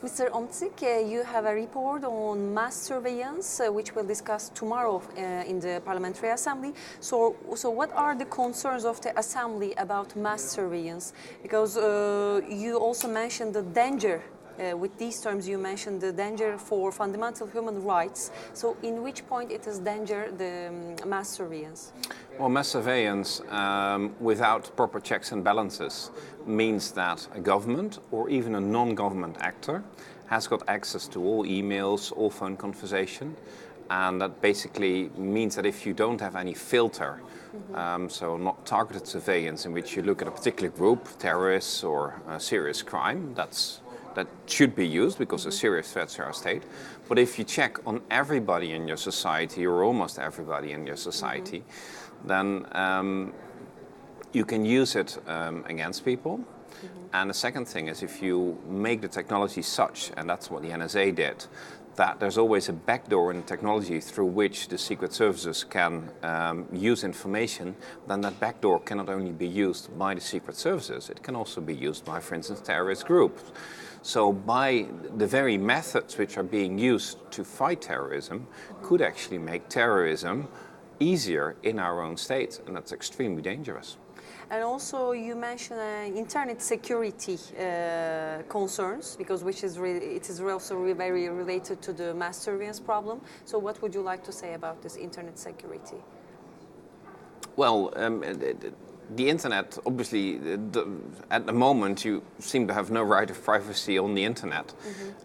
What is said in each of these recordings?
Mr. OMTZIGT, you have a report on mass surveillance, which we'll discuss tomorrow in the Parliamentary Assembly. So what are the concerns of the Assembly about mass surveillance? Because you also mentioned the danger. With these terms, you mentioned the danger for fundamental human rights. So in which point it is danger, the mass surveillance? Well, mass surveillance without proper checks and balances means that a government or even a non-government actor has got access to all emails, all phone conversation. And that basically means that if you don't have any filter, so not targeted surveillance in which you look at a particular group, terrorists or serious crime, that should be used because they're serious threats to our state. But if you check on everybody in your society or almost everybody in your society, then you can use it against people. And the second thing is if you make the technology such, and that's what the NSA did, that there's always a backdoor in technology through which the secret services can use information, then that backdoor can not only be used by the secret services, it can also be used by, for instance, terrorist groups. So by the very methods which are being used to fight terrorism could actually make terrorism easier in our own state, and that's extremely dangerous. And also you mentioned internet security concerns, because it is also very related to the mass surveillance problem. So what would you like to say about this internet security? Well, the internet, obviously, at the moment you seem to have no right of privacy on the internet.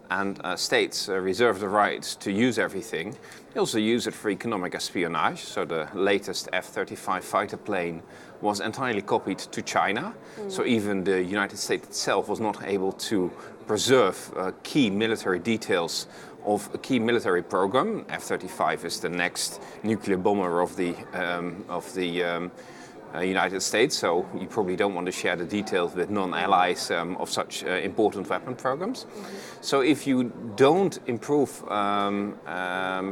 And states reserve the right to use everything. They also use it for economic espionage. So the latest F-35 fighter plane was entirely copied to China. So even the United States itself was not able to preserve key military details of a key military program. F-35 is the next nuclear bomber of the United States, so you probably don't want to share the details with non-allies of such important weapon programs. So if you don't improve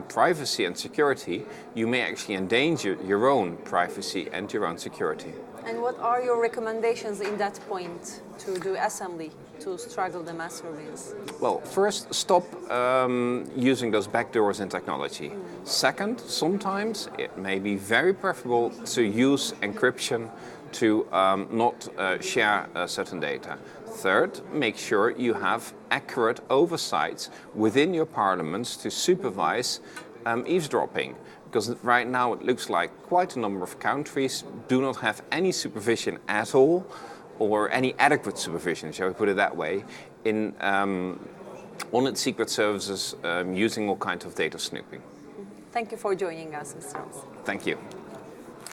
privacy and security, you may actually endanger your own privacy and your own security. And what are your recommendations in that point to the Assembly to struggle the mass surveillance? Well, first, stop using those backdoors in technology. Second, sometimes it may be very preferable to use encryption to not share certain data. Third, make sure you have accurate oversights within your parliaments to supervise eavesdropping. Because right now it looks like quite a number of countries do not have any supervision at all, or any adequate supervision, shall we put it that way, in on its secret services using all kinds of data snooping. Thank you for joining us, Mr. Hans. Thank you.